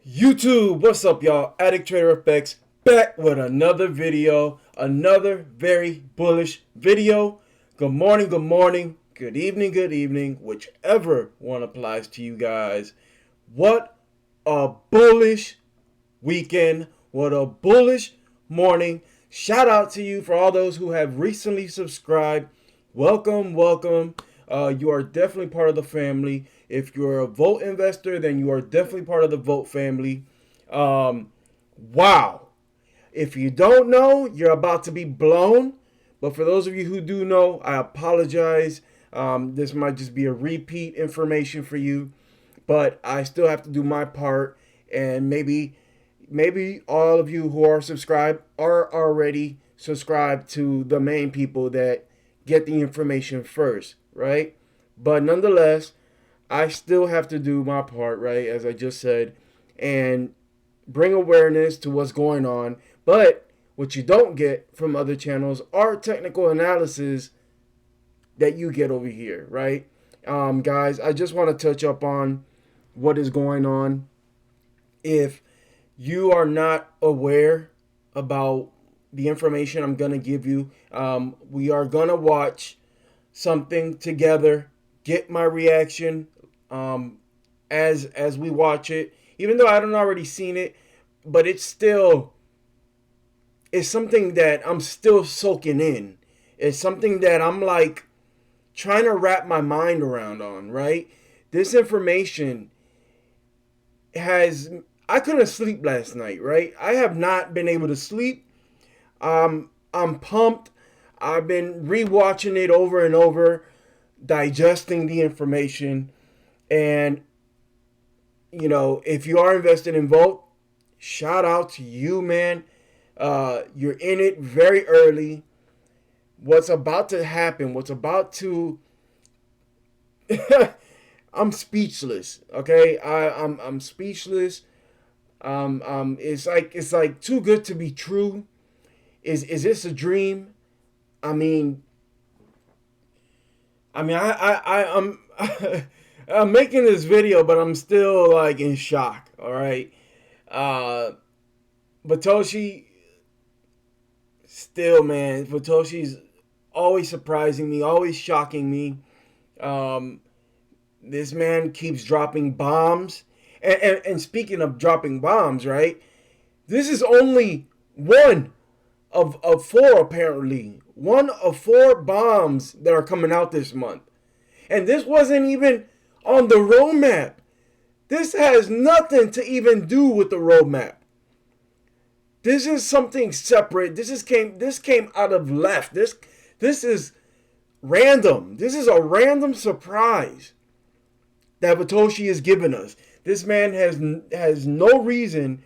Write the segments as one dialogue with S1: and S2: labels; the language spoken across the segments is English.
S1: YouTube, what's up, y'all? Addict Trader FX back with another video, another very bullish video. Good morning, good evening, whichever one applies to you guys. What a bullish weekend, what a bullish morning. Shout out to you for all those who have recently subscribed. Welcome. You are definitely part of the family. If you're a Volt investor, then you are definitely part of the Volt family. Wow. If you don't know, you're about to be blown. But for those of you who do know, I apologize. This might just be a repeat information for you, but I still have to do my part. And maybe all of you who are subscribed are already subscribed to the main people that get the information first, right? But nonetheless, I still have to do my part, right? As I just said, and bring awareness to what's going on. But what you don't get from other channels are technical analysis that you get over here, right? Guys, I just want to touch up on what is going on. If you are not aware about the information I'm going to give you, we are going to watch something together, get my reaction as we watch it, even though I haven't already seen it, but it's something that I'm still soaking in. It's something that I'm like trying to wrap my mind around on, right? This information has I couldn't sleep last night, right? I have not been able to sleep. I'm pumped. I've been rewatching it over and over, digesting the information. And if you are invested in Volt, shout out to you, man. You're in it very early. What's about to happen? What's about to I'm speechless. Okay, I'm speechless. It's like too good to be true. Is this a dream? I mean, I'm I'm making this video, but I'm still like in shock. All right, uh, Batoshi, still, man, Batoshi's always surprising me, always shocking me. Um, this man keeps dropping bombs, and speaking of dropping bombs, right? This is only one of four, apparently. One of four bombs that are coming out this month. And this wasn't even on the roadmap. This has nothing to even do with the roadmap. This is something separate. This came out of left. This is random. This is a random surprise that Batoshi has given us. This man has no reason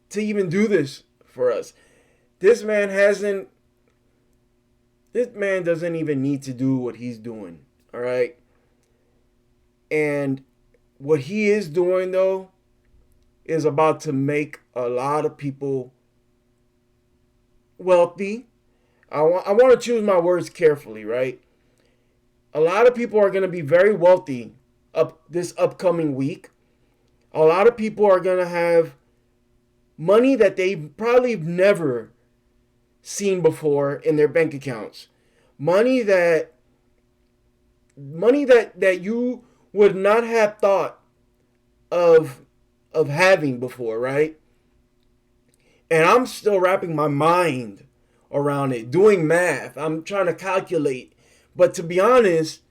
S1: to even do this for us. This man hasn't. This man doesn't even need to do what he's doing. All right. And what he is doing, though, is about to make a lot of people wealthy. I want to choose my words carefully, right? A lot of people are going to be very wealthy up this upcoming week. A lot of people are going to have money that they probably never seen before in their bank accounts. Money that you would not have thought of having before, right? And I'm still wrapping my mind around it, doing math. I'm trying to calculate. But to be honest,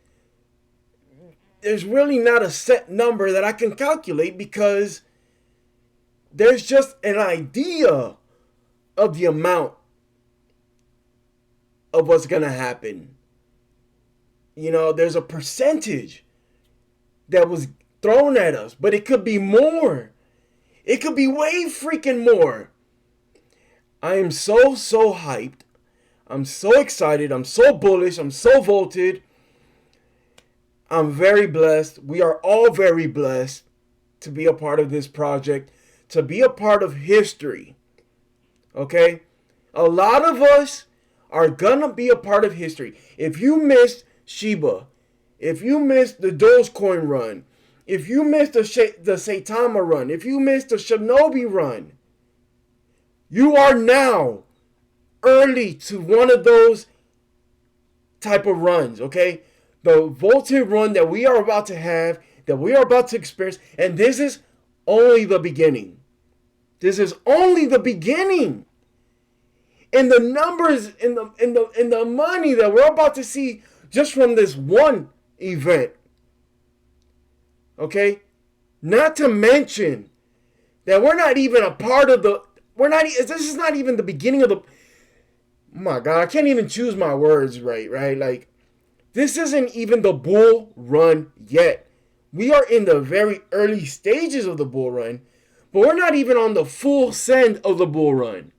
S1: there's really not a set number that I can calculate because there's just an idea of the amount of what's going to happen. There's a percentage that was thrown at us, but it could be more. It could be way freaking more. I am so hyped. I'm so excited. I'm so bullish. I'm so volted. I'm very blessed. We are all very blessed to be a part of this project, to be a part of history. Okay? A lot of us are gonna be a part of history. If you missed Shiba, if you missed the Dogecoin run, If you missed the Saitama run, if you missed the Shinobi run, you are now early to one of those type of runs, okay? The Voltage run that we are about to have, that we are about to experience, and this is only the beginning. This is only the beginning. And the numbers in the money that we're about to see just from this one event. Okay? Not to mention that we're not even a part of the this is not even the beginning of the my God, I can't even choose my words right? Like, this isn't even the bull run yet. We are in the very early stages of the bull run, but we're not even on the full send of the bull run.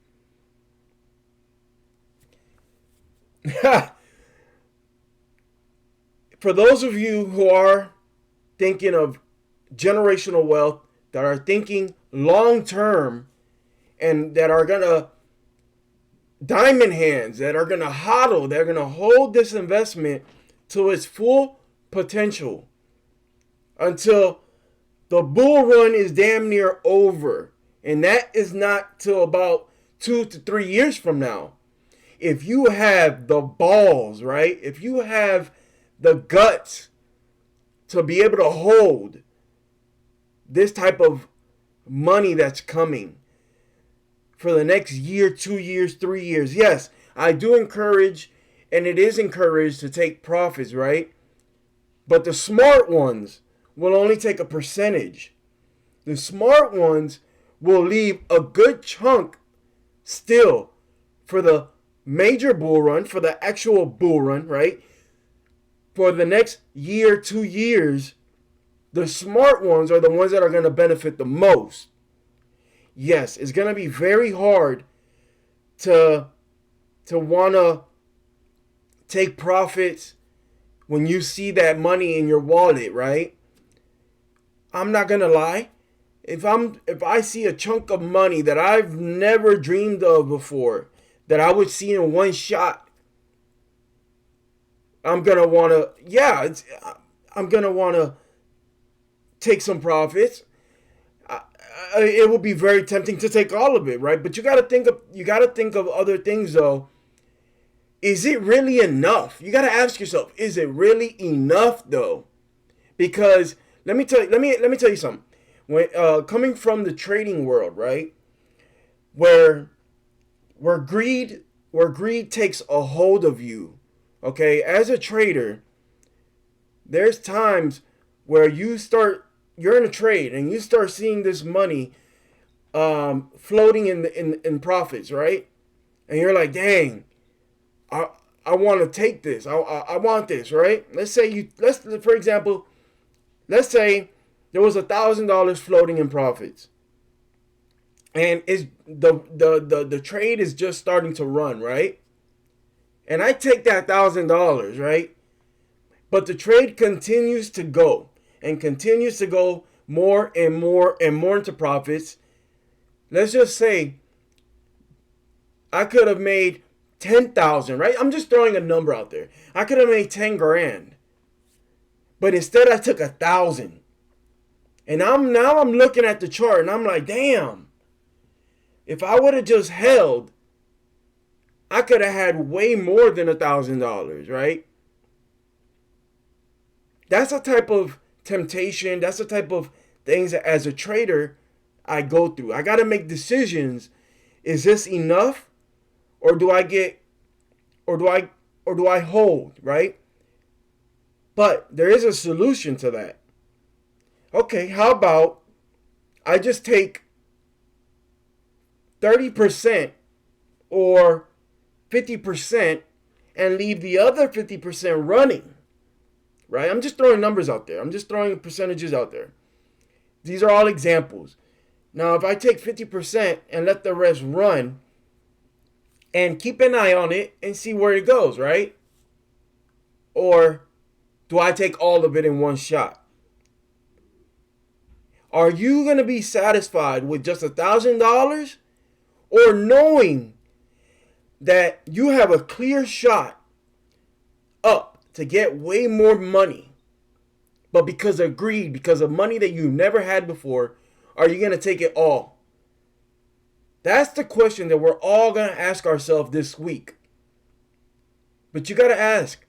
S1: For those of you who are thinking of generational wealth, that are thinking long term, and that are going to diamond hands, that are going to hodl, they're going to hold this investment to its full potential until the bull run is damn near over. And that is not till about 2 to 3 years from now. If you have the balls, right? If you have the guts to be able to hold this type of money that's coming for the next year, 2 years, 3 years. Yes, I do encourage, and it is encouraged to take profits, right? But the smart ones will only take a percentage. The smart ones will leave a good chunk still for the major bull run, for the actual bull run, right? For the next year, 2 years, the smart ones are the ones that are going to benefit the most. Yes, it's going to be very hard to want to take profits when you see that money in your wallet, right? I'm not going to lie. If I see a chunk of money that I've never dreamed of before, that I would see in one shot, I'm going to want to, I'm going to want to take some profits. It will be very tempting to take all of it, right? But you got to think of other things though. Is it really enough? You got to ask yourself, is it really enough though? Because let me tell you something. When coming from the trading world, right? Where greed takes a hold of you, okay? As a trader, there's times where you're in a trade and you start seeing this money floating in profits, right? And you're like, dang, I want to take this. I want this, right? For example, let's say there was $1,000 floating in profits, and it's the trade is just starting to run, right? And I take that $1,000, right? But the trade continues to go and continues to go more and more and more into profits. Let's just say I could have made 10,000, right? I'm just throwing a number out there. I could have made 10 grand. But instead I took 1,000. And I'm looking at the chart and I'm like, damn. If I would have just held, I could have had way more than $1,000, right? That's a type of temptation. That's the type of things that as a trader I go through. I got to make decisions. Is this enough, or do I hold, right? But there is a solution to that. Okay, how about I just take 30% or 50% and leave the other 50% running, right? I'm just throwing numbers out there. I'm just throwing percentages out there. These are all examples. Now, if I take 50% and let the rest run and keep an eye on it and see where it goes, right? Or do I take all of it in one shot? Are you going to be satisfied with just $1,000, or knowing that you have a clear shot up to get way more money But because of greed, because of money that you've never had before, are you going to take it all? That's the question that we're all going to ask ourselves this week. But you got to ask,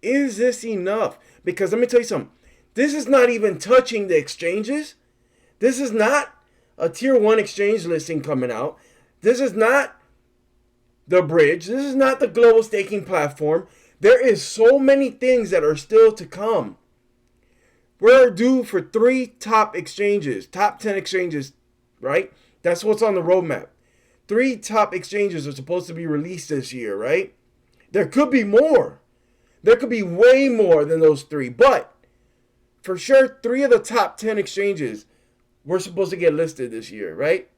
S1: is this enough? Because let me tell you something. This is not even touching the exchanges. This is not a tier 1 exchange listing coming out. This is not the bridge. This is not the global staking platform. There is so many things that are still to come. We're due for 3 top exchanges, top 10 exchanges, right? That's what's on the roadmap. 3 top exchanges are supposed to be released this year, right? There could be more. There could be way more than those 3. But for sure, 3 of the top 10 exchanges were supposed to get listed this year, right?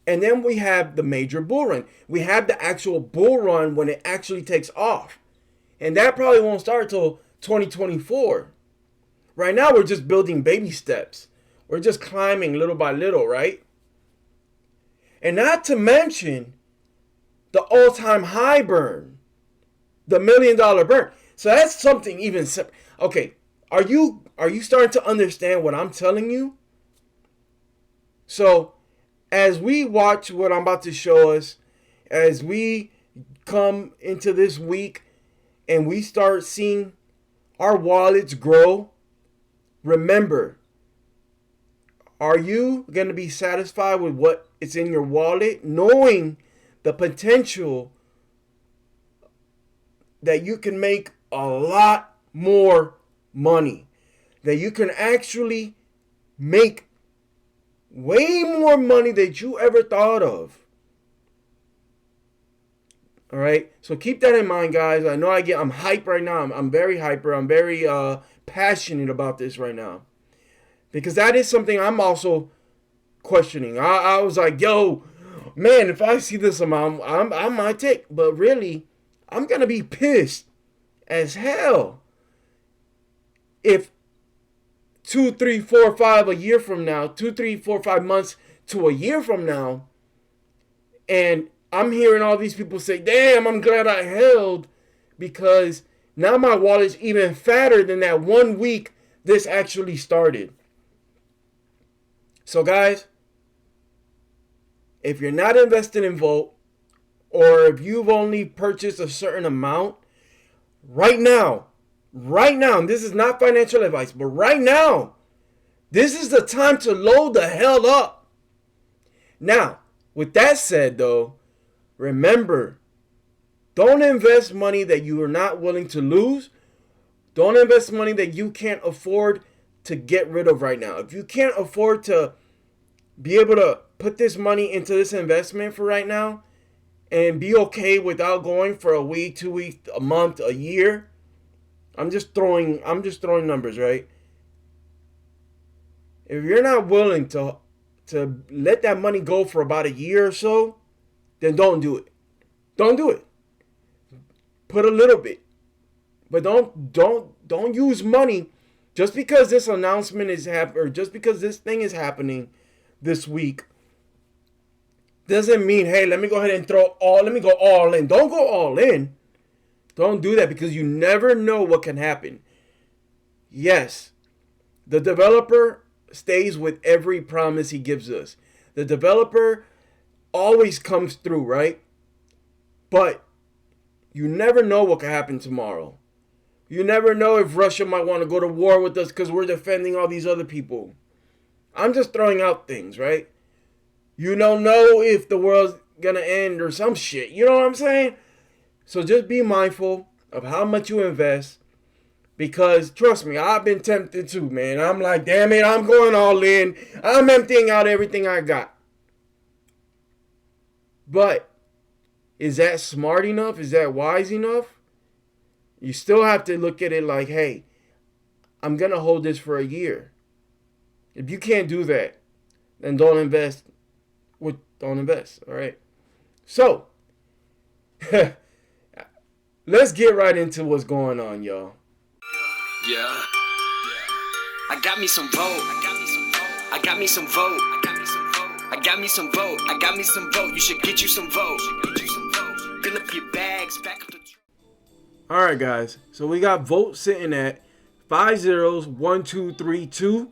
S1: And then we have the major bull run. We have the actual bull run when it actually takes off. And that probably won't start till 2024. Right now, we're just building baby steps. We're just climbing little by little, right? And not to mention the all-time high burn, the $1 million burn. So that's something even separate. Okay, are you starting to understand what I'm telling you? So as we watch what I'm about to show us, as we come into this week and we start seeing our wallets grow, remember, are you going to be satisfied with what is in your wallet, knowing the potential that you can make a lot more money, that you can actually make way more money than you ever thought of? All right, so keep that in mind, guys. I know I'm hyped right now. I'm very hyper. I'm very passionate about this right now, because that is something I'm also questioning. I was like, yo, man, if I see this amount, I might take. But really, I'm going to be pissed as hell if 2, 3, 4, 5 a year from now, 2, 3, 4, 5 months to a year from now, and I'm hearing all these people say, damn, I'm glad I held, because now my wallet's even fatter than that 1 week this actually started. So guys, if you're not invested in Volt, or if you've only purchased a certain amount, right now, and this is not financial advice, but right now, this is the time to load the hell up. Now, with that said though, remember, don't invest money that you are not willing to lose. Don't invest money that you can't afford to get rid of right now. If you can't afford to be able to put this money into this investment for right now and be okay without going for a week, 2 weeks, a month, a year, I'm just throwing numbers, right? If you're not willing to let that money go for about a year or so, then don't do it. Don't do it. Put a little bit. But don't use money just because this announcement is happening, or just because this thing is happening this week. Doesn't mean, hey, let me go ahead and go all in. Don't go all in. Don't do that, because you never know what can happen. Yes, the developer stays with every promise he gives us. The developer always comes through, right? But you never know what can happen tomorrow. You never know if Russia might want to go to war with us because we're defending all these other people. I'm just throwing out things, right? You don't know if the world's going to end or some shit. You know what I'm saying? So just be mindful of how much you invest, because trust me, I've been tempted too, man. I'm like, damn it, I'm going all in. I'm emptying out everything I got. But is that smart enough? Is that wise enough? You still have to look at it like, hey, I'm going to hold this for a year. If you can't do that, then don't invest. Don't invest, all right? So, let's get right into what's going on, y'all.
S2: Yeah. I got me some Volt. I got me some Volt. I got me some Volt. I got me some Volt. You should get you some Volt. Fill up your bags, back up the...
S1: All right, guys. So we got Volt sitting at 501232.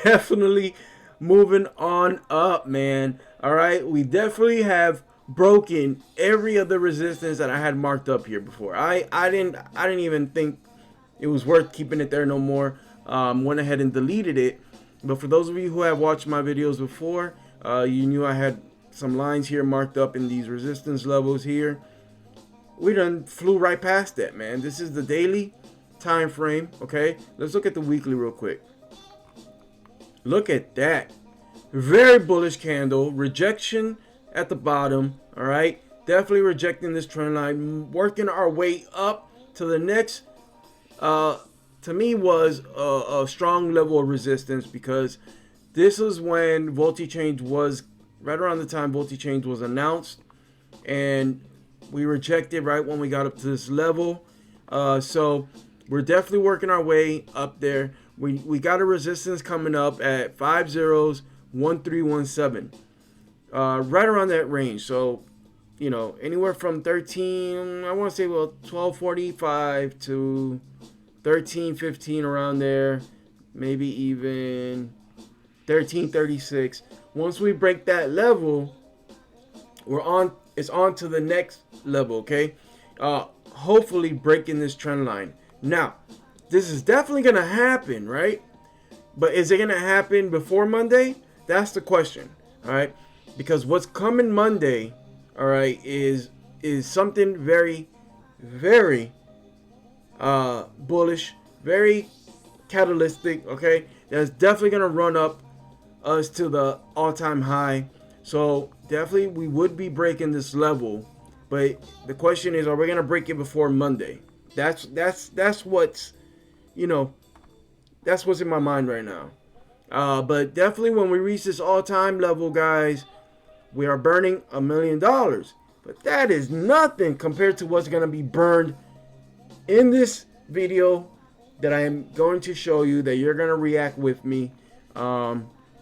S1: Definitely moving on up, man. All right, we definitely have broken every other resistance that I had marked up here before. I didn't even think it was worth keeping it there no more. Went ahead and deleted it. But for those of you who have watched my videos before, you knew I had some lines here marked up in these resistance levels here. We done flew right past that, man. This is the daily time frame. Okay, let's look at the weekly real quick. Look at that. Very bullish candle. Rejection at the bottom. All right. Definitely rejecting this trend line. Working our way up to the next, to me, was a strong level of resistance, because this was when VoltiChange was, right around the time VoltiChange was announced. And we rejected right when we got up to this level. So we're definitely working our way up there. We got a resistance coming up at 501317, right around that range. So, you know, anywhere from 13, I want to say, well, 1245 to 1315, around there, maybe even 1336. Once we break that level, it's on to the next level. Okay, hopefully breaking this trend line. Now, this is definitely gonna happen, right? But is it gonna happen before Monday? That's the question. All right, because what's coming Monday, all right, is something very, very bullish, very catalytic. Okay, that's definitely gonna run up us to the all-time high. So definitely we would be breaking this level, but the question is, are we gonna break it before Monday? That's what's, you know, that's what's in my mind right now. But definitely when we reach this all-time level, guys, we are burning $1 million. But that is nothing compared to what's gonna be burned in this video that I am going to show you, that you're gonna react with me.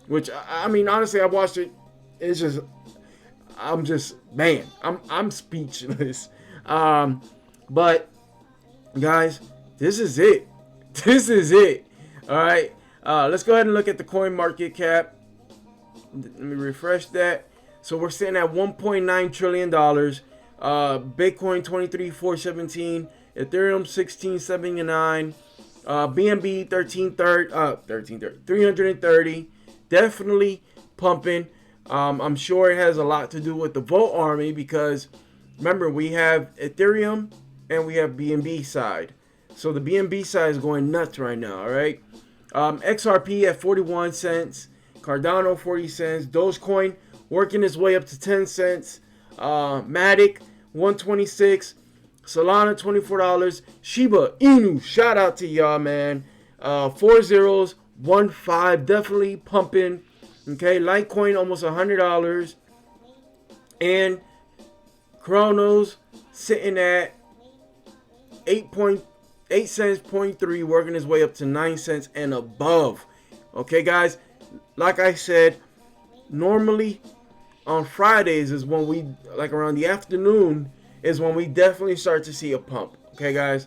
S1: Which, I mean, honestly, I watched it. It's just, man, I'm speechless. But guys, this is it. This is it. All right. Let's go ahead and look at the coin market cap. Let me refresh that. So we're sitting at $1.9 trillion. Bitcoin 23,417. Ethereum 1679. BNB 330. Definitely pumping. I'm sure it has a lot to do with the Volt Army, because remember, we have Ethereum and we have BNB side. So the BNB side is going nuts right now. All right. XRP at 41 cents. Cardano 40 cents. Dogecoin working its way up to 10 cents. Matic 126. Solana $24. Shiba Inu, shout out to y'all, man. 4015, definitely pumping. Okay, Litecoin almost $100, and Chronos sitting at 8.8 cents, 0.3, working his way up to 9 cents and above. Okay, guys, like I said, normally on Fridays is when we, like around the afternoon, is when we definitely start to see a pump. Okay, guys,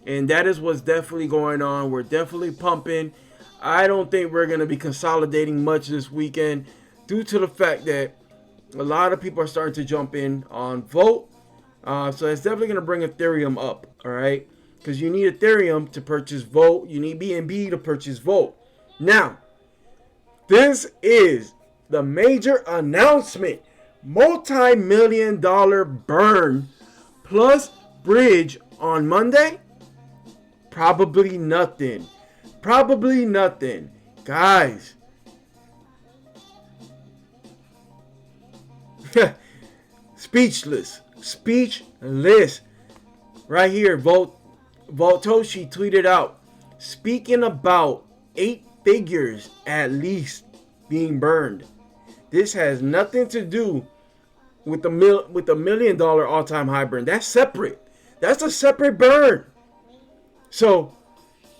S1: and that is what's definitely going on. We're definitely pumping. I don't think we're going to be consolidating much this weekend, due to the fact that a lot of people are starting to jump in on Volt. So it's definitely going to bring Ethereum up, all right? Because you need Ethereum to purchase Volt. You need BNB to purchase Volt. Now, this is the major announcement. Multi-million-dollar burn plus bridge on Monday? Probably nothing. Probably nothing. Guys. Speechless. Speechless. Right here, Voltoshi tweeted out, speaking about 8 figures at least being burned. This has nothing to do with the $1 million all-time high burn. That's separate. That's a separate burn. So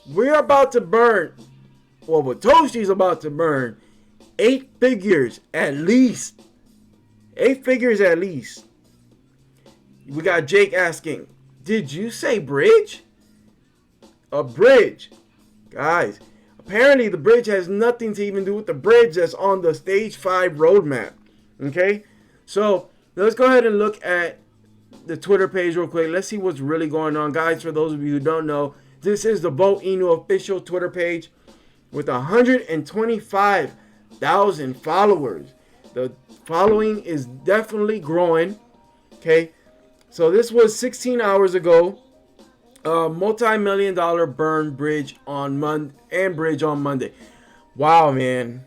S1: we're about to burn, well, Voltoshi's about to burn 8 figures at least. 8 figures at least. We got Jake asking, Did you say bridge? A bridge. Guys, apparently the bridge has nothing to even do with the bridge that's on the stage 5 roadmap. Okay? So, let's go ahead and look at the Twitter page real quick. Let's see what's really going on. Guys, for those of you who don't know, this is the Vote Inu official Twitter page with 125,000 followers. The following is definitely growing. Okay? So this was 16 hours ago. Multi-million-dollar burn bridge on Monday. Wow, man.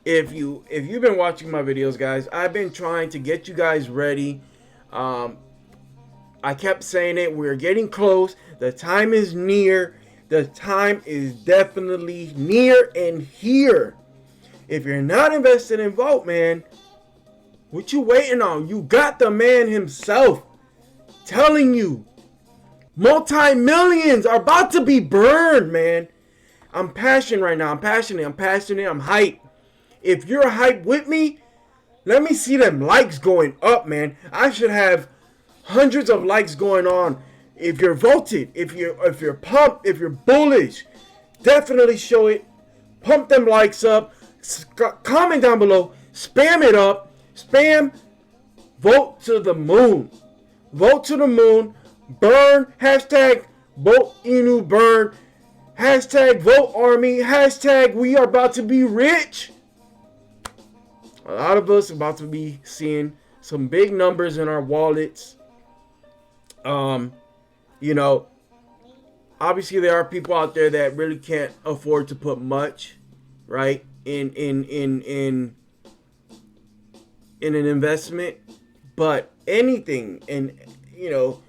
S1: If you've been watching my videos, guys, I've been trying to get you guys ready. I kept saying it. We're getting close. The time is near. The time is definitely near and here. If you're not invested in Vote, man, what you waiting on? You got the man himself telling you multi-millions are about to be burned, man. I'm passionate right now. I'm passionate. I'm hyped. If you're hyped with me, let me see them likes going up, man. I should have hundreds of likes going on. If you're voted, if you're pumped, if you're bullish, definitely show it. Pump them likes up. Comment down below. Spam it up. Spam. Vote to the moon. Vote to the moon. Burn. Hashtag Vote Inu burn. Hashtag Vote Army. Hashtag we are about to be rich. A lot of us are about to be seeing some big numbers in our wallets. You know, obviously there are people out there that really can't afford to put much, right, in an investment, but anything, and you know,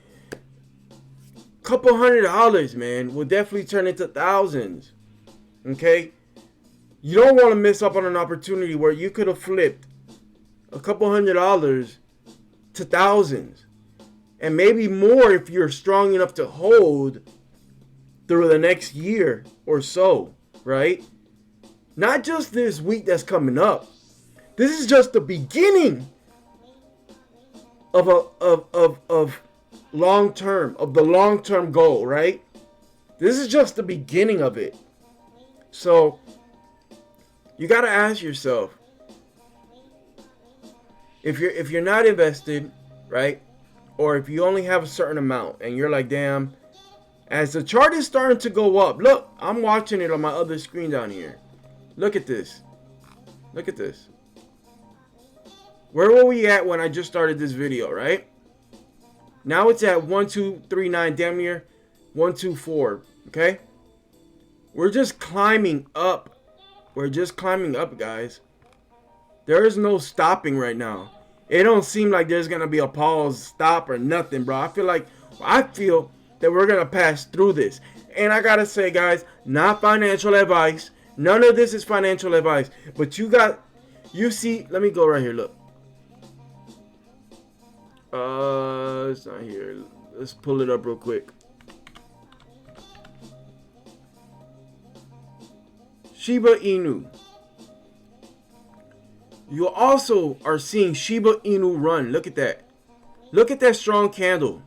S1: couple $100, man, will definitely turn into thousands. Okay, you don't want to miss up on an opportunity where you could have flipped a couple $100 to thousands. And maybe more if you're strong enough to hold through the next year or so, right? Not just this week that's coming up. This is just the beginning of the long-term goal, right? This is just the beginning of it. So you got to ask yourself, if you're not invested, right? Or if you only have a certain amount and you're like, damn, as the chart is starting to go up, look, I'm watching it on my other screen down here. Look at this. Look at this. Where were we at when I just started this video, right? Now it's at 1239, damn near 124, okay? We're just climbing up. We're just climbing up, guys. There is no stopping right now. It don't seem like there's going to be a pause, stop, or nothing, bro. I feel that we're going to pass through this. And I got to say, guys, not financial advice. None of this is financial advice. But you see, let me go right here, look. It's not here. Let's pull it up real quick. Shiba Inu. You also are seeing Shiba Inu run. Look at that. Look at that strong candle.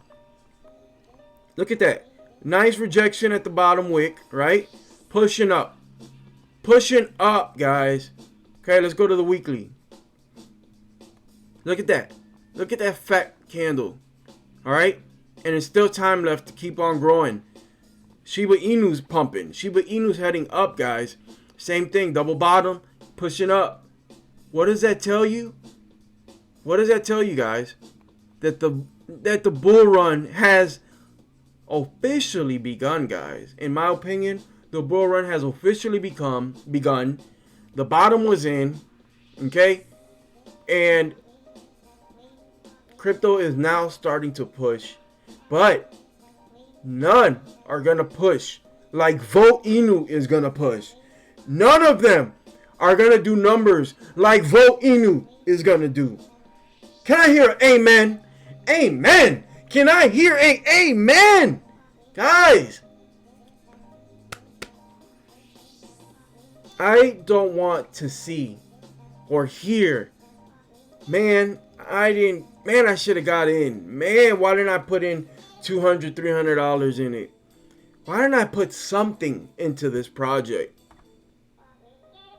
S1: Look at that. Nice rejection at the bottom wick, right? Pushing up. Pushing up, guys. Okay, let's go to the weekly. Look at that. Look at that fat candle. All right? And there's still time left to keep on growing. Shiba Inu's pumping. Shiba Inu's heading up, guys. Same thing. Double bottom. Pushing up. What does that tell you? What does that tell you, guys? That the bull run has officially begun, guys. In my opinion, the bull run has officially begun. The bottom was in, okay? And crypto is now starting to push. But none are going to push like Vote Inu is going to push. None of them are going to do numbers like Vote Inu is going to do. Can I hear an amen? Amen. Can I hear an amen? Guys, I don't want to see or hear, man, I should have got in. Man, why didn't I put in $200, $300 in it. Why didn't I put something into this project?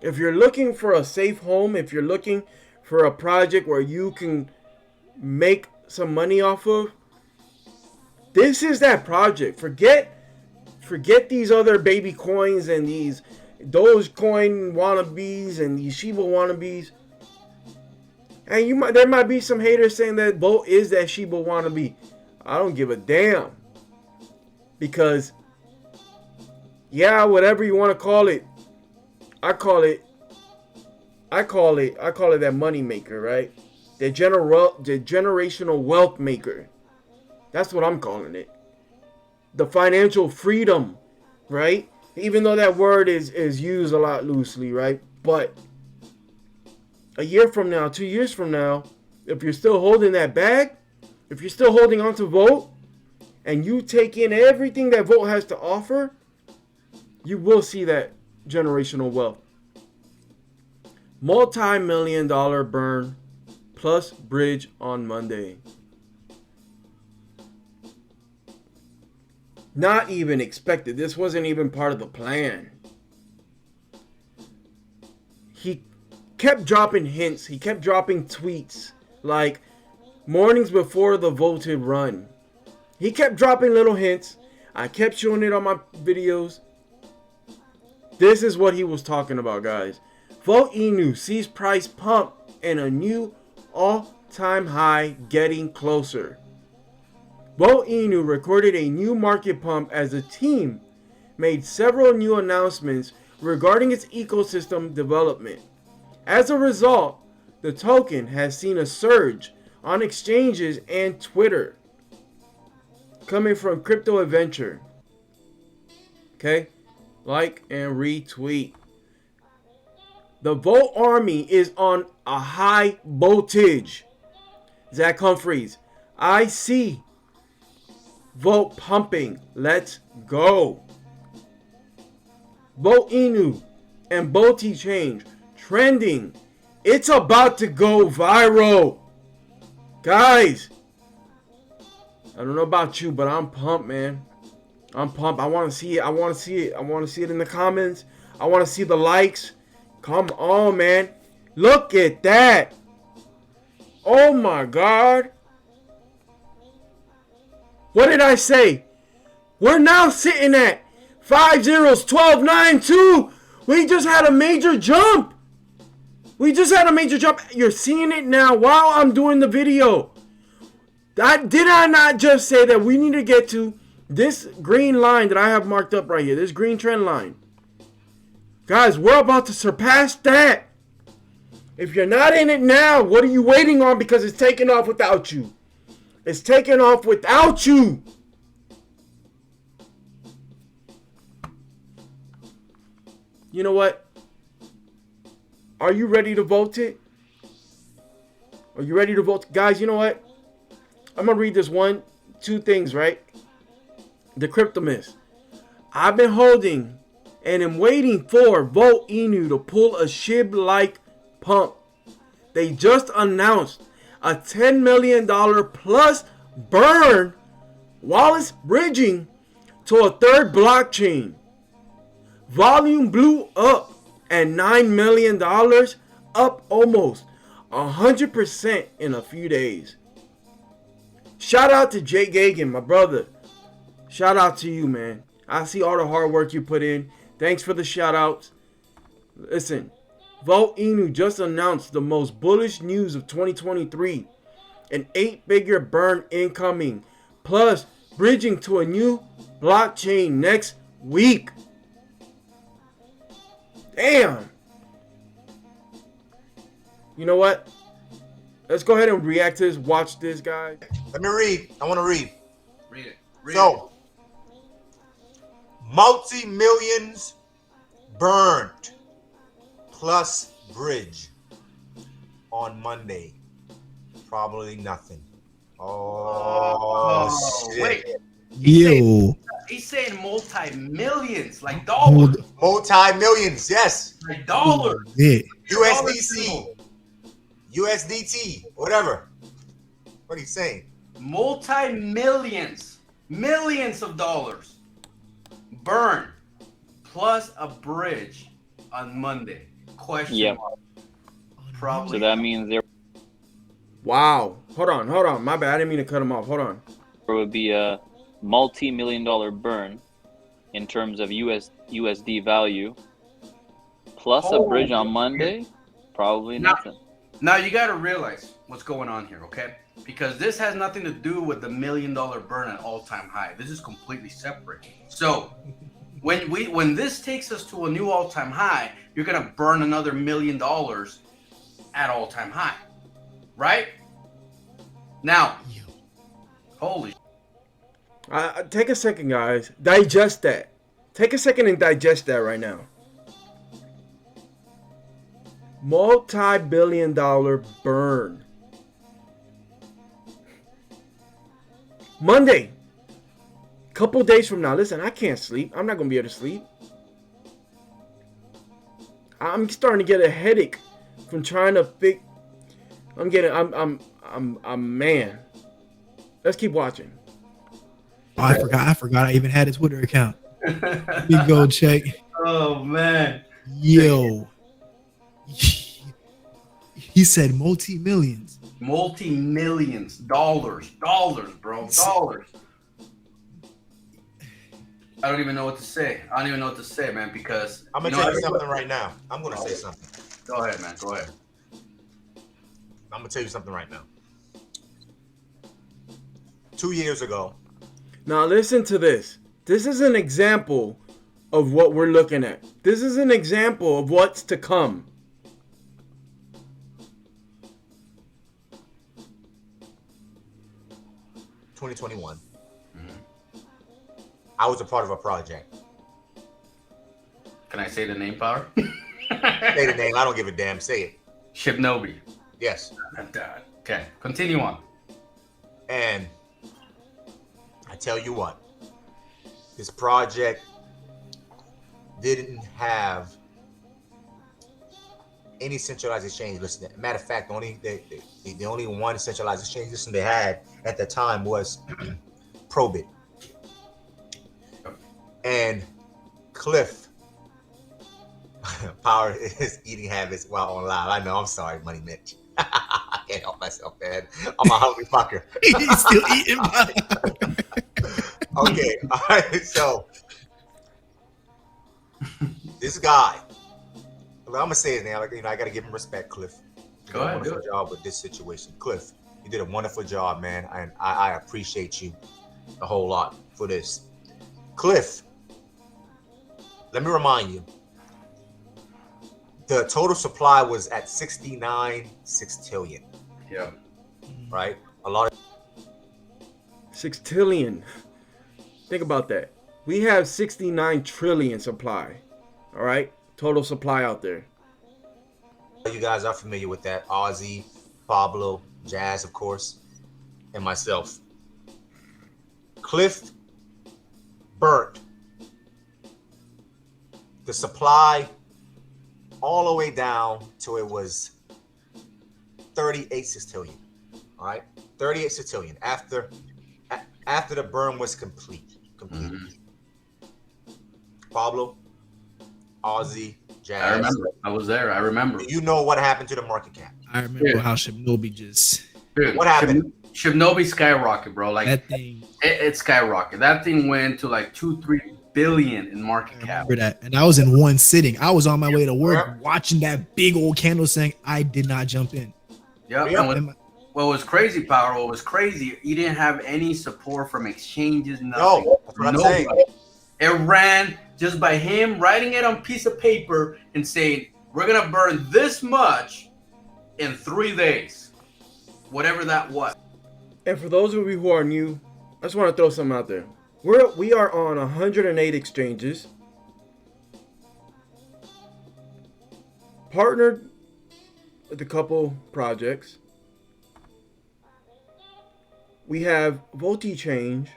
S1: If you're looking for a safe home, if you're looking for a project where you can make some money off of, this is that project. Forget these other baby coins and these Dogecoin wannabes and these Shiba wannabes. And there might be some haters saying that Volt is that Shiba wannabe. I don't give a damn. Because, yeah, whatever you want to call it, I call it that money maker, right? The generational wealth maker. That's what I'm calling it. The financial freedom, right? Even though that word is used a lot loosely, right? But a year from now, 2 years from now, if you're still holding that bag, if you're still holding on to Volt, and you take in everything that Volt has to offer, you will see that generational wealth. Multi-million-dollar burn plus bridge on Monday. Not even expected. This wasn't even part of the plan. He kept dropping hints. He kept dropping tweets like mornings before the voted run. He kept dropping little hints. I kept showing it on my videos. This is what he was talking about, guys. Volt Inu sees price pump and a new all-time high getting closer. Volt Inu recorded a new market pump as the team made several new announcements regarding its ecosystem development. As a result, the token has seen a surge on exchanges and Twitter. Coming from Crypto Adventure. Okay? Like and retweet. The Volt army is on a high voltage. Zach Humphreys. I see Volt pumping. Let's go. Volt Inu and Bolti change. Trending. It's about to go viral. Guys. I don't know about you, but I'm pumped, man. I'm pumped. I want to see it. I want to see it. I want to see it in the comments. I want to see the likes. Come on, man. Look at that. Oh, my God. What did I say? We're now sitting at 5 zeros, 12, 9, 2. We just had a major jump. We just had a major jump. You're seeing it now while I'm doing the video. Did I not just say that we need to get to this green line that I have marked up right here? This green trend line. Guys, we're about to surpass that. If you're not in it now, what are you waiting on? Because it's taking off without you. It's taking off without you. You know what? Are you ready to vote it? Are you ready to vote? Guys, you know what? I'm going to read this two things, right? The Cryptomist. I've been holding and am waiting for Volt Inu to pull a SHIB-like pump. They just announced a $10 million plus burn while it's bridging to a third blockchain. Volume blew up at $9 million, up almost 100% in a few days. Shout out to Jake Gagan, my brother. Shout out to you, man. I see all the hard work you put in. Thanks for the shout outs. Listen, Volt Inu just announced the most bullish news of 2023. An 8-figure burn incoming. Plus, bridging to a new blockchain next week. Damn. You know what? Let's go ahead and react to this. Watch this, guys.
S3: Let me read. I want to read.
S4: Read it.
S3: So, multi-millions burned plus bridge on Monday. Probably nothing. Oh, shit.
S4: Wait. He's saying multi-millions, like dollars.
S3: Multi-millions, yes.
S4: Like dollars.
S5: Yeah.
S3: USDT, whatever. What are you saying?
S4: Multi-millions. millions of dollars burn plus a bridge on Monday. Question
S5: Yep.
S4: mark. Probably.
S5: So that means there
S1: Wow. Hold on. My bad. I didn't mean to cut him off. Hold on.
S5: would be a multi-million-dollar burn in terms of USD value, plus a bridge on Monday. Probably
S4: Now-
S5: nothing.
S4: Now you got to realize what's going on here, okay? Because this has nothing to do with the $1 million burn at all-time high. This is completely separate. So when this takes us to a new all-time high, you're gonna burn another $1 million at all-time high, right? Now, holy.
S1: Take a second, guys. Digest that. Take a second and digest that right now. Multi-billion-dollar burn. Monday. Couple days from now. Listen, I can't sleep. I'm not gonna be able to sleep. I'm starting to get a headache from trying to think. I'm man. Let's keep watching.
S6: Oh, I forgot I even had a Twitter account. Let me go check.
S4: Oh man.
S6: Yo. He said multi-millions.
S4: Multi-millions. Dollars, bro. Dollars. I don't even know what to say. Man, because
S3: I'm gonna tell you something right now. I'm gonna say something.
S4: Go ahead, man. Go ahead.
S3: I'm gonna tell you something right now. 2 years ago,
S1: Now listen to this. This is an example of what we're looking at. This is an example of what's to come.
S3: $2021, I was a part of a project.
S4: Can I say the name, Power?
S3: Say the name. I don't give a damn. Say it.
S4: Shibnobi.
S3: Yes.
S4: Okay, continue on.
S3: And I tell you what, this project didn't have any centralized exchange listed. Matter of fact, the only one centralized exchange listing they had at the time was Probit. And Cliff Power is eating habits while on live. I know. I'm sorry, Money Mitch. I can't help myself, man. I'm a hungry fucker.
S6: He's still eating.
S3: Okay, all right. So this guy, well, I'm gonna say his name. Like, I gotta give him respect, Cliff. You
S4: Go
S3: did a
S4: ahead, do
S3: wonderful job with this situation, Cliff. You did a wonderful job, man, and I appreciate you a whole lot for this, Cliff. Let me remind you, the total supply was at 69 sextillion,
S4: Yeah.
S3: right? A lot of
S1: 6 trillion. Think about that. We have 69 trillion supply. All right? Total supply out there.
S3: you guys are familiar with that. Ozzy, Pablo, Jazz, of course, and myself. Cliff burnt the supply all the way down till it was 38 sextillion. All right, 38 sextillion after the burn was complete.
S4: Mhm.
S3: Pablo, Ozzy, Jazz.
S4: I remember. I was there. I remember.
S3: You know what happened to the market cap?
S6: I remember
S4: Yeah.
S6: how Shinobi just
S4: Dude,
S3: What happened?
S4: Shibnobi skyrocket, bro. Like
S6: that thing.
S4: it skyrocketed. That thing went to like 2-3 billion in
S6: I
S4: market cap.
S6: remember that, and I was in one sitting. I was on my way to work watching that big old candle saying I did not jump in.
S4: Yep.
S3: Yeah.
S4: And what was crazy, Power? What was crazy? You didn't have any support from exchanges. Nothing.
S3: No, that's what I'm saying.
S4: It ran just by him writing it on a piece of paper and saying, "We're gonna burn this much in 3 days," whatever that was.
S1: And for those of you who are new, I just want to throw something out there. We are on 108 exchanges. Partnered with a couple projects. We have VoltiChange,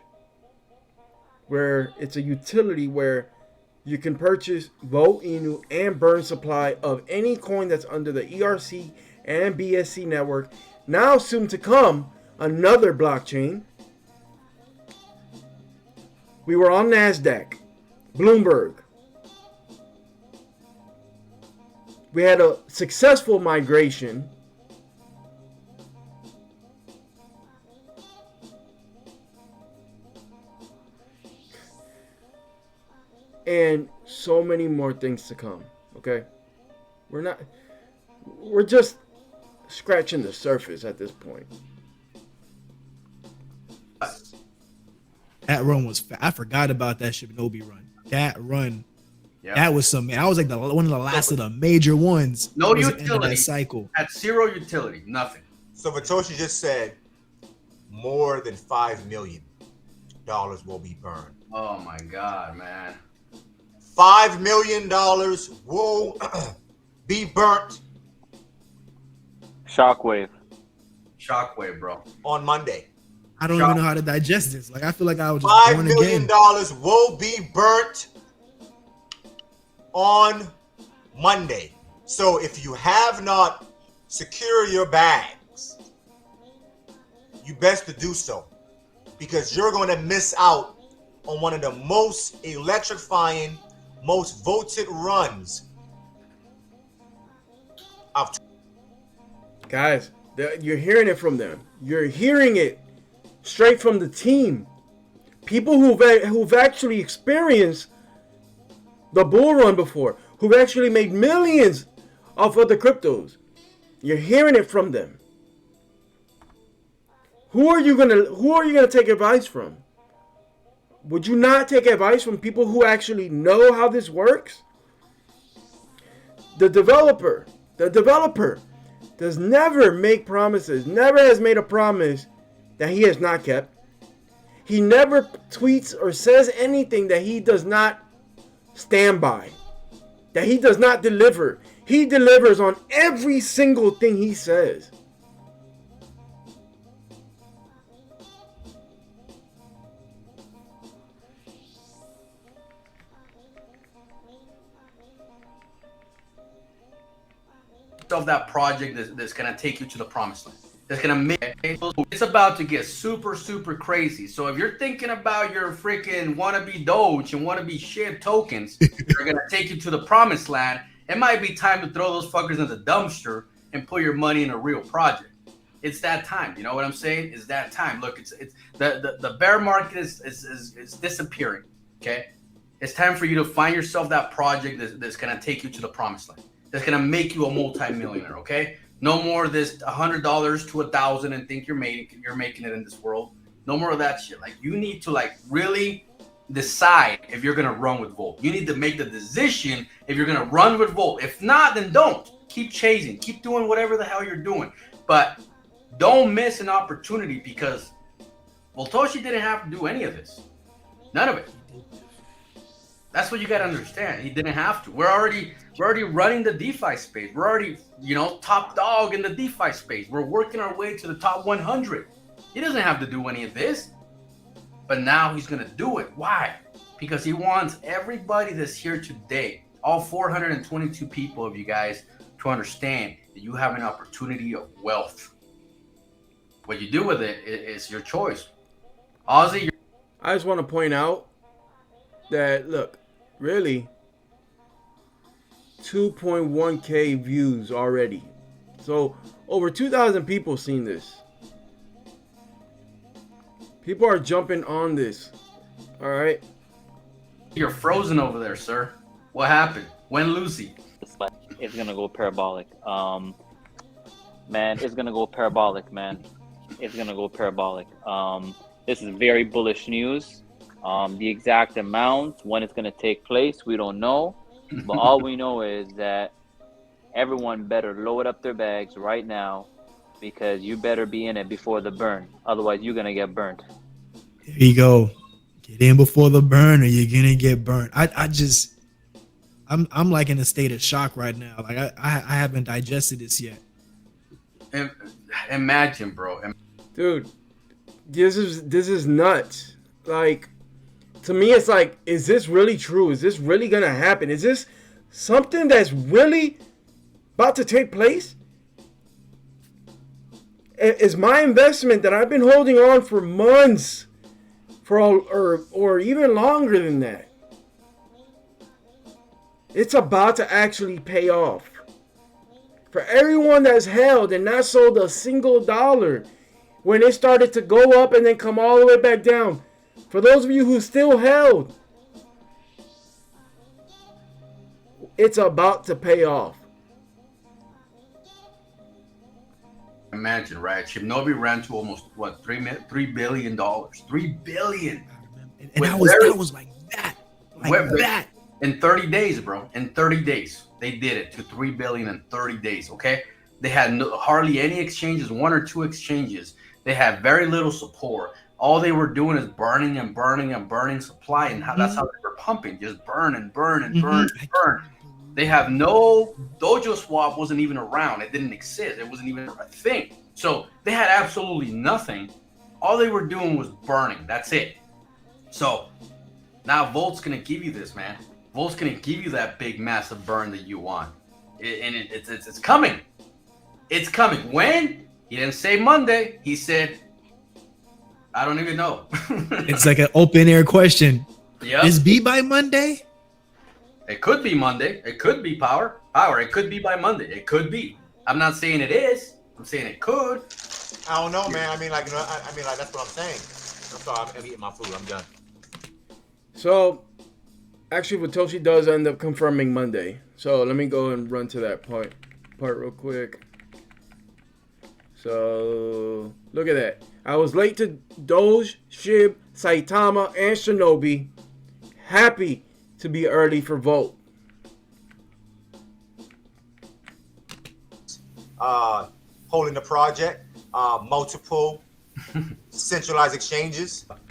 S1: where it's a utility where you can purchase Volt, Inu, and burn supply of any coin that's under the ERC and BSC network. Now soon to come, another blockchain. We were on NASDAQ, Bloomberg. We had a successful migration. And so many more things to come, okay? We're just scratching the surface at this point.
S6: That run was I forgot about that Shinobi run. That run,
S4: Yeah.
S6: that was some. I was like one of the last of the major ones.
S4: No
S6: towards the end of
S4: utility.
S6: that cycle.
S4: At zero utility, nothing.
S3: So Vitoshi just said more than $5 million will be burned.
S4: Oh my god, man.
S3: $5 million will be burnt
S5: Shockwave.
S4: Shockwave, bro.
S3: on Monday.
S6: I don't even know how to digest this. Like I feel like I was just
S3: $5
S6: born
S3: million
S6: again.
S3: will be burnt on Monday. So if you have not secured your bags, you best to do so, because you're going to miss out on one of the most electrifying, most voted runs of.
S1: Guys, you're hearing it from them. You're hearing it straight from the team. People who've actually experienced the bull run before, who've actually made millions off of the cryptos. You're hearing it from them. Who are you gonna take advice from? Would you not take advice from people who actually know how this works? The developer does never make promises, never has made a promise that he has not kept. He never tweets or says anything that he does not stand by, that he does not deliver. He delivers on every single thing he says.
S4: Of that project that's gonna take you to the promised land. That's gonna make it's about to get super crazy. So if you're thinking about your freaking wannabe Doge and wannabe shit tokens, they're gonna take you to the promised land. It might be time to throw those fuckers in the dumpster and put your money in a real project. It's that time. You know what I'm saying? It's that time. Look, it's the bear market is disappearing. Okay, it's time for you to find yourself that project that's gonna take you to the promised land. That's gonna make you a multi-millionaire, okay? No more of this $100 to $1,000 and think you're making it in this world. No more of that shit. Like you need to really decide if you're gonna run with Volt. You need to make the decision if you're gonna run with Volt. If not, then don't. Keep chasing. Keep doing whatever the hell you're doing. But don't miss an opportunity because Voltoshi didn't have to do any of this. None of it. That's what you got to understand. He didn't have to. We're already running the DeFi space. We're already, top dog in the DeFi space. We're working our way to the top 100. He doesn't have to do any of this. But now he's going to do it. Why? Because he wants everybody that's here today, all 422 people of you guys, to understand that you have an opportunity of wealth. What you do with it is your choice. Ozzy,
S1: I just want to point out that, look, really, 2.1k views already. So over 2,000 people seen this. People are jumping on this. All right.
S4: you're frozen over there, sir. What happened? When Lucy?
S5: It's gonna go parabolic. Man, it's gonna go parabolic, man. It's gonna go parabolic. This is very bullish news. The exact amount, when it's gonna take place, we don't know. But all we know is that everyone better load up their bags right now, because you better be in it before the burn. Otherwise, you're gonna get burnt.
S6: There you go. Get in before the burn, or you're gonna get burnt. I'm like in a state of shock right now. Like I haven't digested this yet.
S4: Imagine, bro.
S1: Dude, this is nuts. Like, to me, it's like, is this really true? Is this really gonna happen? Is this something that's really about to take place? Is my investment that I've been holding on for months, or even longer than that. It's about to actually pay off. For everyone that's held and not sold a single dollar when it started to go up and then come all the way back down. For those of you who still held, it's about to pay off.
S4: Imagine, right? Shinobi ran to almost what, $3 billion. $3 billion.
S6: And that was like that.
S4: Like in 30 days, bro. In 30 days. They did it to $3 billion in 30 days, okay? They had hardly any exchanges, 1 or 2 exchanges. They had very little support. All they were doing is burning and burning and burning supply, and that's how they were pumping, just burn and burn and burn and burn. They have no Dojo Swap wasn't even around. It didn't exist. It wasn't even a thing. So they had absolutely nothing. All they were doing was burning. That's it. So now Volt's gonna give you this, man. Volt's gonna give you that big, massive burn that you want, it's coming. It's coming. When? He didn't say Monday. He said, I don't even know.
S6: It's like an open air question.
S4: Yep.
S6: Is B by Monday?
S4: It could be Monday. It could be power. It could be by Monday. It could be. I'm not saying it is. I'm saying it could.
S3: I don't know, man. I mean, like, that's what I'm saying. I'm sorry. I'm eating my food. I'm done.
S1: So, actually, Watoshi does end up confirming Monday. So let me go and run to that part real quick. So look at that. I was late to Doge, Shib, Saitama, and Shinobi. Happy to be early for Volt.
S3: Holding the project, multiple centralized exchanges at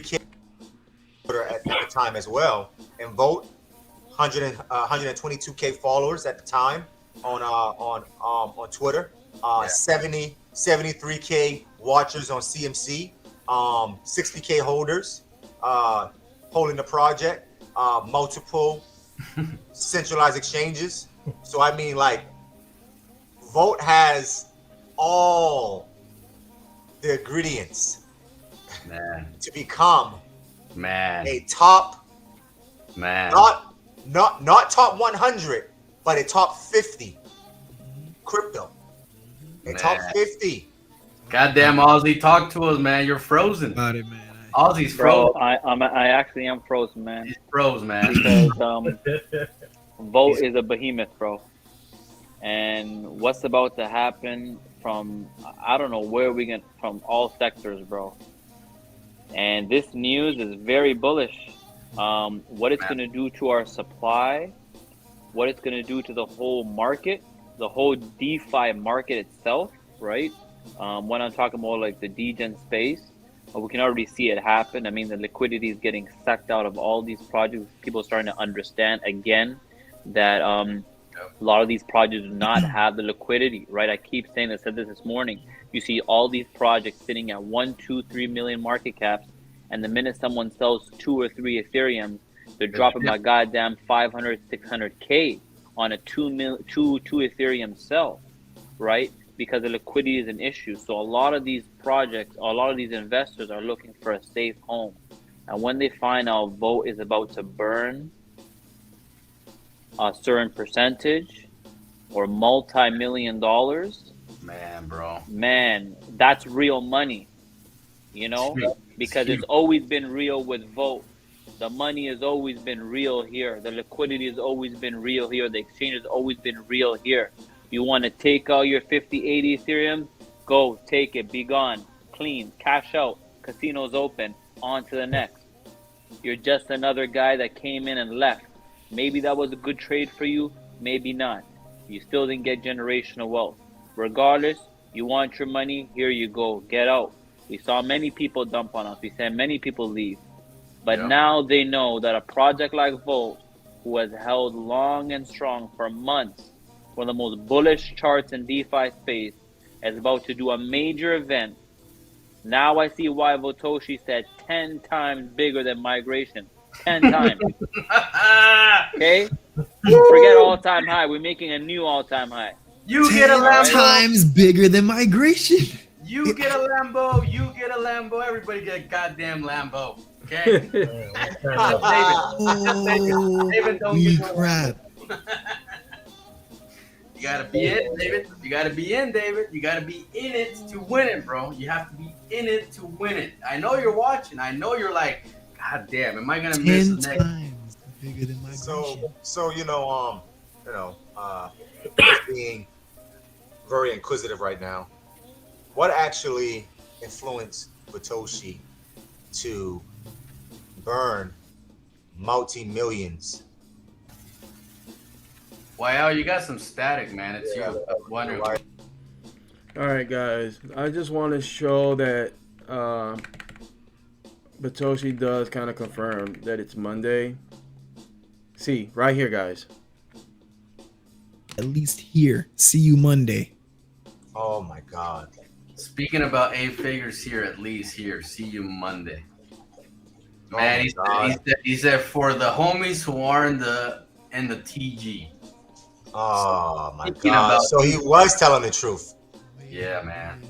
S3: the time as well, and Volt 122K followers at the time on Twitter, 73K watchers on CMC, 60K holders, holding the project, multiple centralized exchanges. So I mean, like, Volt has all the ingredients,
S4: man,
S3: to become
S4: a
S3: top,
S4: man,
S3: not top 100, but a top 50 crypto. Top 50.
S4: Goddamn, Ozzy, talk to us, man. You're frozen.
S6: About it, man.
S4: Ozzy's
S5: Bro,
S4: frozen.
S5: I actually am frozen, man.
S4: He's frozen, man.
S5: Because Volt is a behemoth, bro. And what's about to happen from, I don't know where we get from all sectors, bro. And this news is very bullish. What it's going to do to our supply, what it's going to do to the whole market, the whole DeFi market itself, right? When I'm talking about like the degen space, we can already see it happen. I mean, the liquidity is getting sucked out of all these projects. People are starting to understand again that a lot of these projects do not have the liquidity, right? I keep saying this, I said this morning. You see all these projects sitting at 1, 2, 3 million market caps, and the minute someone sells 2 or 3 Ethereum, they're dropping my goddamn 500, 600K on a 2 Ethereum sell, right? Because the liquidity is an issue. So a lot of these projects, a lot of these investors are looking for a safe home. And when they find out Volt is about to burn a certain percentage or multi-million dollars, man, that's real money, you know, because it's always been real with Volt. The money has always been real here. The liquidity has always been real here. The exchange has always been real here. You want to take out your 50, 80 Ethereum? Go, take it, be gone, clean, cash out, casino's open, on to the next. You're just another guy that came in and left. Maybe that was a good trade for you, maybe not. You still didn't get generational wealth. Regardless, you want your money, here you go, get out. We saw many people dump on us. We saw many people leave. But now they know that a project like Volt, who has held long and strong for months, one of the most bullish charts in DeFi space, is about to do a major event. Now I see why Votoshi said 10 times bigger than migration. 10 times. Okay? Forget all-time high. We're making a new all-time high.
S4: You get a Lambo.
S6: 10 times bigger than migration.
S4: You get a Lambo. You get a Lambo. Everybody get a goddamn Lambo. Okay. David, don't
S6: Holy
S4: get no-
S6: crap.
S4: You gotta be in, David. You gotta be in, David. You gotta be in it to win it, bro. You have to be in it to win it. I know you're watching. I know you're like, God damn, am I gonna miss
S6: 10
S4: the next?
S6: times bigger than my
S3: So just being very inquisitive right now, what actually influenced Satoshi to burn multi-millions?
S4: Wow, you got some static, man. It's you. I'm wondering.
S3: Right.
S1: All right, guys. I just want to show that Batoshi does kind of confirm that it's Monday. See, right here, guys.
S6: At least here. See you Monday.
S3: Oh my God.
S4: Speaking about 8 figures here, at least here. See you Monday.
S3: Oh
S4: Man,
S3: my God.
S4: he said for the homies who are in the TG.
S3: Oh my
S4: Speaking
S3: God.
S4: about-
S3: So he was telling the truth.
S4: Yeah, man.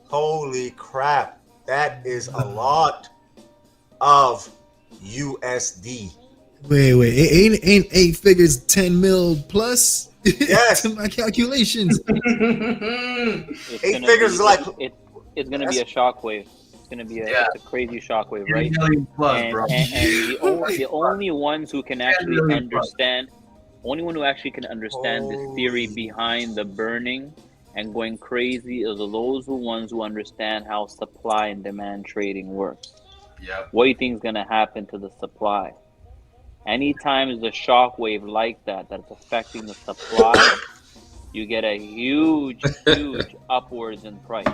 S3: Holy crap. That is a lot of USD.
S6: Wait. Ain't 8 figures 10 mil plus?
S3: Yes.
S6: To my calculations.
S5: It's
S3: 8
S5: gonna
S3: figures
S5: be,
S3: is like-
S5: it's gonna be a shockwave. It's gonna be
S4: Yeah.
S5: it's a crazy shockwave, right?
S4: 10 million plus,
S5: And,
S4: bro.
S5: and the only ones who can actually
S4: million plus.
S5: understand, only one who actually can understand this theory
S3: Holy.
S5: behind the burning and going crazy is those ones who understand how supply and demand trading works.
S4: Yep.
S5: What do you think is gonna happen to the supply? Anytime there's a shockwave like that that's affecting the supply, you get a huge upwards in price.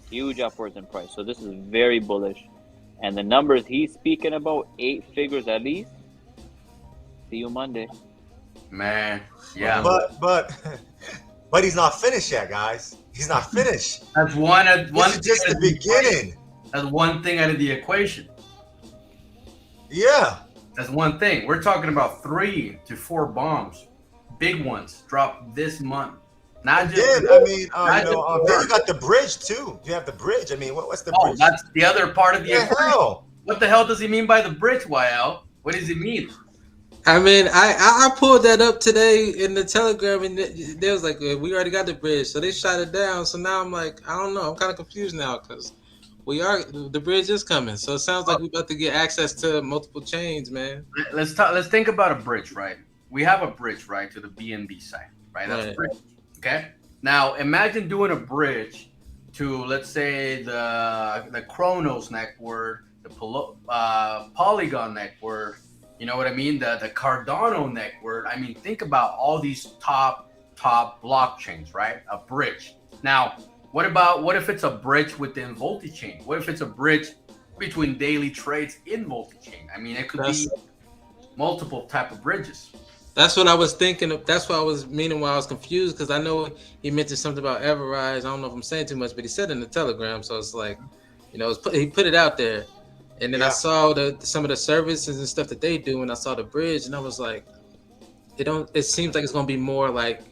S5: Huge upwards in price. So this is very bullish. And the numbers he's speaking about, 8 figures at least. See you Monday.
S4: Man. Yeah.
S3: But he's not finished yet, guys. He's not finished.
S4: That's one
S3: This is just the beginning.
S4: That's one thing out of the equation.
S3: Yeah.
S4: That's one thing. We're talking about 3 to 4 bombs, big ones, drop this month. Not just.
S3: Then I mean,
S4: not
S3: then
S4: just
S3: you got the bridge too. You have the bridge. I mean, what's the
S4: Oh,
S3: bridge?
S4: that's the other part of the
S3: the
S4: equation.
S3: hell?
S4: What the hell does he mean by the bridge, YL? What does he mean?
S7: I mean, I pulled that up today in the Telegram, and they was like, we already got the bridge, so they shot it down. So now I'm like, I don't know. I'm kind of confused now because the bridge is coming. So it sounds like we about to get access to multiple chains, man.
S4: Let's talk. Let's think about a bridge, right? We have a bridge, right, to the BNB site, right? That's a
S7: Right.
S4: bridge. Okay. Now imagine doing a bridge to, let's say, the Chronos network, the Polygon network. You know what I mean? The Cardano network. I mean, think about all these top blockchains, right? A bridge. Now, what if it's a bridge within Voltichain? What if it's a bridge between daily trades in Voltichain? I mean, it could be multiple type of bridges.
S7: That's what I was thinking of. That's what I was meaning while I was confused, because I know he mentioned something about Everrise. I don't know if I'm saying too much, but he said in the Telegram. So it's like, he put it out there. And then I saw some of the services and stuff that they do, and I saw the bridge, and I was like, it seems like it's gonna be more like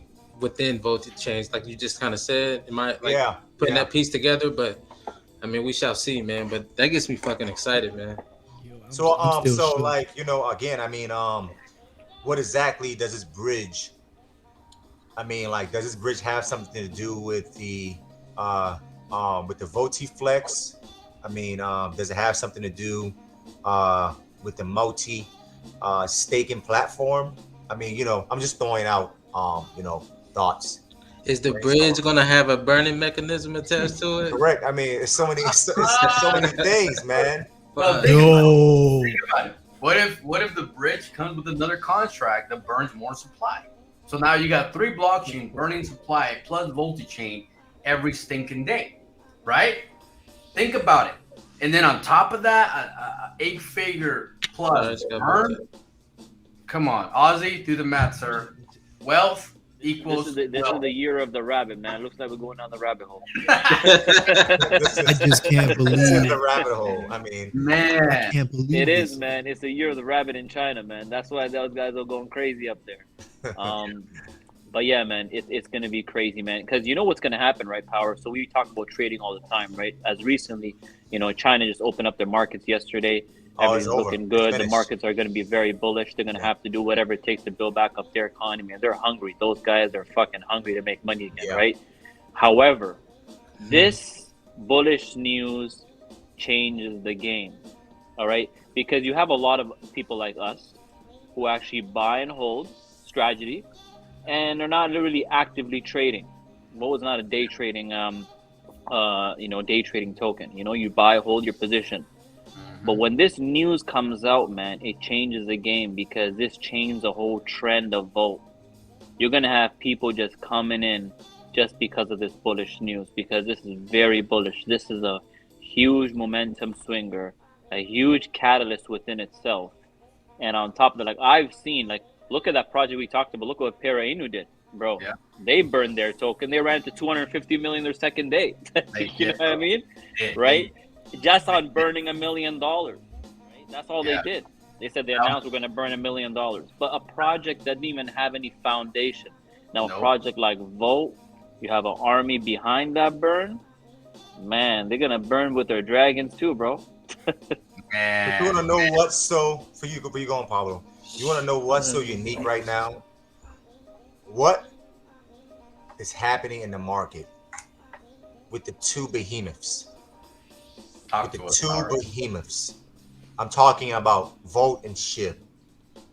S7: within Voltichains, like you just kind of said. Am I putting that piece together? But I mean, we shall see, man. But that gets me fucking excited, man.
S3: So
S6: I'm still shook.
S3: like, again, I mean, what exactly does this bridge? I mean, like, does this bridge have something to do with the VotiFlex? I mean, does it have something to do with the multi staking platform? I mean, I'm just throwing out thoughts.
S7: Is the bridge gonna have a burning mechanism attached to it?
S3: Correct. I mean, it's so many things, man.
S4: Well,
S6: Yo.
S4: think about it. What if the bridge comes with another contract that burns more supply? So now you got 3 blockchains burning supply plus Voltichain every stinking day, right? Think about it. And then on top of that, a 8-figure plus burn. Come on, Ozzy, do the math, sir. Wealth equals.
S5: This is the year of the rabbit, man. It looks like we're going down the rabbit hole.
S6: I just can't believe
S3: This is
S6: it.
S3: the rabbit hole. I mean,
S4: Man,
S6: I can't believe
S5: It
S6: this.
S5: is, man. It's the year of the rabbit in China, man. That's why those guys are going crazy up there. But yeah, man, it's gonna be crazy, man. Because you know what's gonna happen, right, Power? So we talk about trading all the time, right? As recently, China just opened up their markets yesterday.
S3: Oh, it's
S5: Everything's
S3: over.
S5: looking
S3: It's
S5: good. The
S3: finished.
S5: markets are gonna be very bullish. They're gonna
S3: Yeah.
S5: have to do whatever it takes to build back up their economy, and they're hungry. Those guys are fucking hungry to make money again,
S3: Yeah.
S5: right? However, this bullish news changes the game. All right, because you have a lot of people like us who actually buy and hold strategy, and they're not literally actively trading. What was not a day trading, day trading token? You buy, hold your position. But when this news comes out, man, it changes the game because this changes the whole trend of Volt. You're gonna have people just coming in just because of this bullish news, because this is very bullish. This is a huge momentum swinger, a huge catalyst within itself. And on top of that, like I've seen, like look at that project we talked about. Look what Pera Inu did, bro.
S4: Yeah.
S5: They burned their token. They ran it to 250 million their second day. You know what I mean?
S4: They-
S5: Right? Just on burning $1 million. Right? That's all
S4: Yeah.
S5: they did. They said they announced we're going to burn $1 million. But a project that didn't even have any foundation. Now,
S4: Nope.
S5: a project like Volt, you have an army behind that burn. Man, they're going to burn with their dragons too, bro.
S3: You want to know what's so for you going, Pablo? You want to know what's so unique right now? What is happening in the market with the two behemoths?
S4: Talk
S3: With the
S4: to us,
S3: two
S4: Power.
S3: behemoths. I'm talking about Volt and SHIB.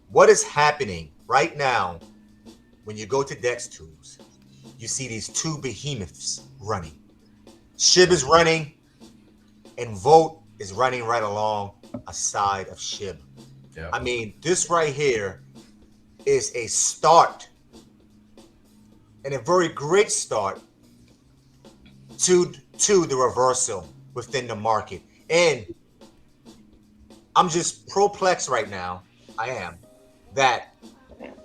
S3: What is happening right now when you go to DEX tools? You see these two behemoths running. SHIB is running, and Volt is running right along a side of SHIB.
S4: Yeah.
S3: I mean, this right here is a start, and a very great start to the reversal within the market. And I'm just perplexed right now. I am that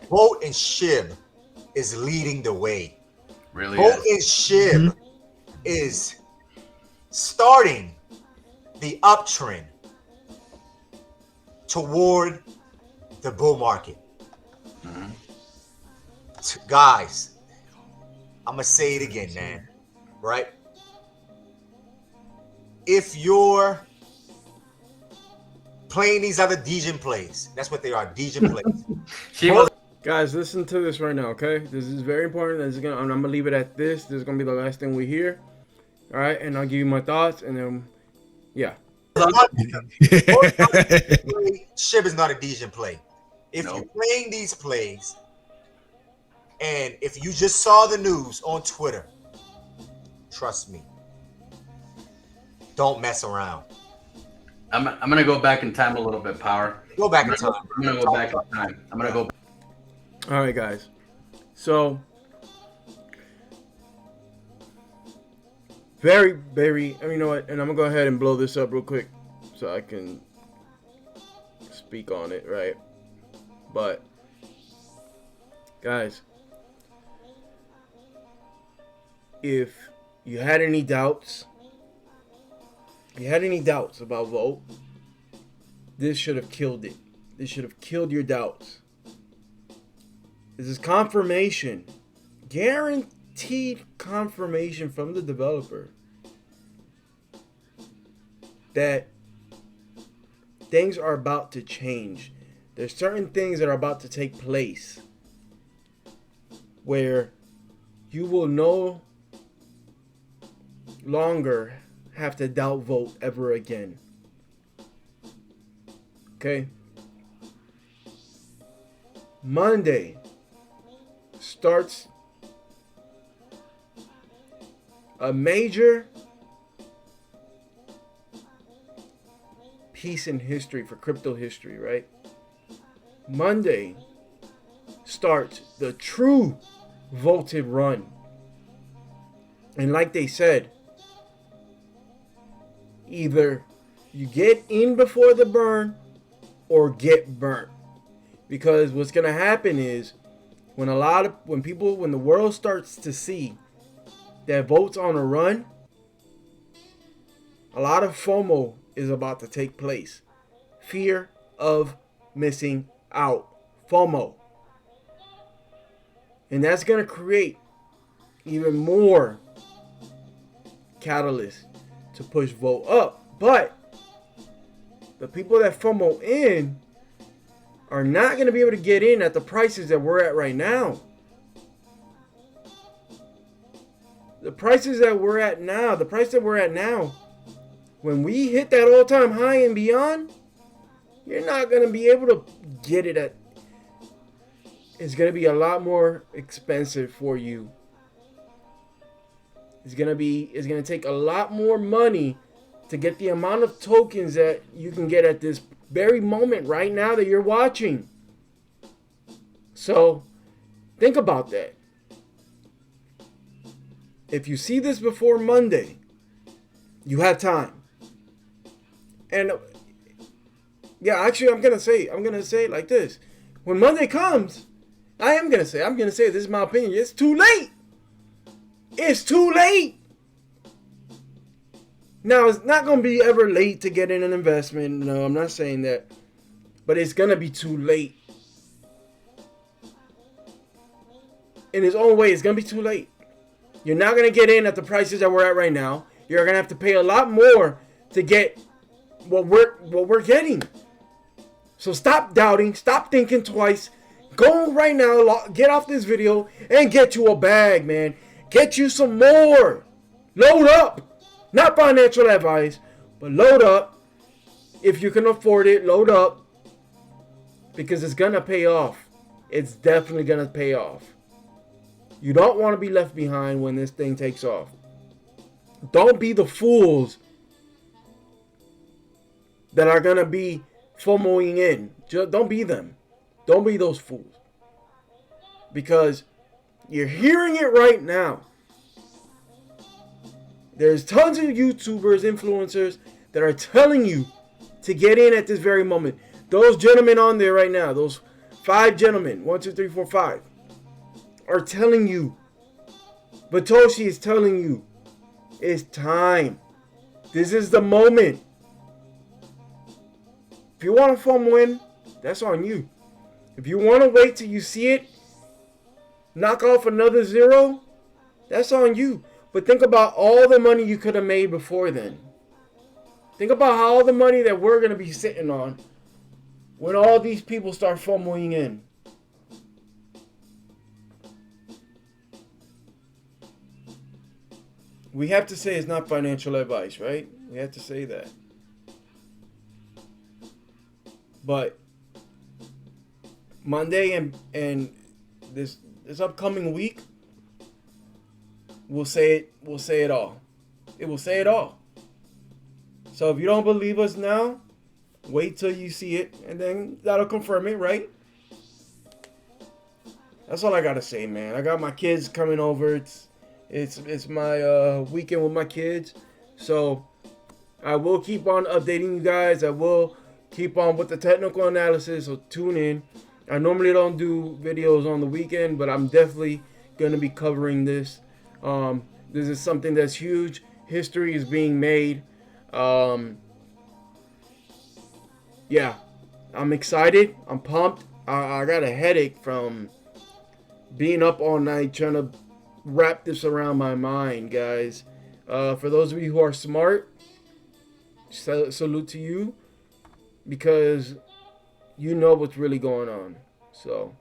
S3: Volt and SHIB is leading the way.
S4: Really
S3: Volt
S4: is.
S3: and SHIB is starting the uptrend toward the bull market. Guys, I'm gonna say it again, man. Right? If you're playing these other Degen plays, that's what they are, Degen plays.
S4: She was
S1: Guys, listen to this right now, okay? This is very important. I'm gonna leave it at this. This is gonna be the last thing we hear. All right, and I'll give you my thoughts, and then, yeah.
S3: SHIB is not a Degen play. If
S4: Nope.
S3: you're playing these plays, and if you just saw the news on Twitter, trust me, don't mess around.
S4: I'm gonna go back in time a little bit, Power.
S3: Go back in time.
S4: I'm gonna go back in time. I'm gonna go.
S1: All right, guys. So, very, very. You know what? And I'm gonna go ahead and blow this up real quick, so I can speak on it, right? But, guys, if you had any doubts, about Volt, this should have killed it. This should have killed your doubts. This is confirmation, guaranteed confirmation from the developer that things are about to change. There's certain things that are about to take place where you will no longer have to doubt Volt ever again. Okay? Monday starts a major piece in history for crypto history, right? Monday starts the true Volted run. And like they said, either you get in before the burn or get burnt. Because what's going to happen is when the world starts to see that Volt's on a run, a lot of FOMO is about to take place. Fear of missing out. FOMO. And that's going to create even more catalyst to push Volt up. But the people that FOMO in are not going to be able to get in at the prices that we're at right now. The prices that we're at now, the price that we're at now, when we hit that all-time high and beyond, you're not going to be able to get it at. It's going to be a lot more expensive for you. It's going to take a lot more money to get the amount of tokens that you can get at this very moment right now that you're watching. So, think about that. If you see this before Monday, you have time. And yeah, actually I'm gonna say it like this. When Monday comes, I'm gonna say this is my opinion. It's too late. It's too late. Now it's not gonna be ever late to get in an investment. No, I'm not saying that. But it's gonna be too late. In its own way, it's gonna be too late. You're not gonna get in at the prices that we're at right now. You're gonna have to pay a lot more to get what we're getting. So stop doubting, stop thinking twice. Go right now, get off this video and get you a bag, man. Get you some more. Load up. Not financial advice, but load up. If you can afford it, load up. Because it's gonna pay off. It's definitely gonna pay off. You don't want to be left behind when this thing takes off. Don't be the fools that are going to be FOMOing in. Don't be them. Don't be those fools. Because you're hearing it right now. There's tons of YouTubers, influencers that are telling you to get in at this very moment. Those gentlemen on there right now, those 5 gentlemen, 1, 2, 3, 4, 5, are telling you. Batoshi is telling you. It's time. This is the moment. If you want to FOMO in, that's on you. If you want to wait till you see it, knock off another zero, that's on you. But think about all the money you could have made before then. Think about how all the money that we're going to be sitting on when all these people start FOMOing in. We have to say it's not financial advice, right? We have to say that. But Monday and this upcoming week, we'll say it all. It will say it all. So if you don't believe us now, wait till you see it, and then that'll confirm it, right? That's all I gotta say, man. I got my kids coming over. It's my weekend with my kids, so I will keep on updating you guys. I will keep on with the technical analysis, so tune in. I normally don't do videos on the weekend, but I'm definitely going to be covering this. This is something that's huge. History is being made. Yeah, I'm excited. I'm pumped. I got a headache from being up all night trying to wrap this around my mind, guys. For those of you who are smart, salute to you, because you know what's really going on. So,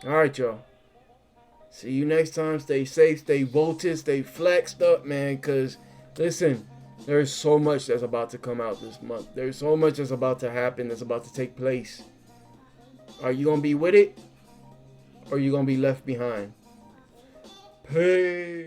S1: all right, y'all. See you next time. Stay safe, stay volted, stay flexed up, man. Because, listen, there's so much that's about to come out this month. There's so much that's about to happen, that's about to take place. Are you going to be with it? Or are you going to be left behind? Peace.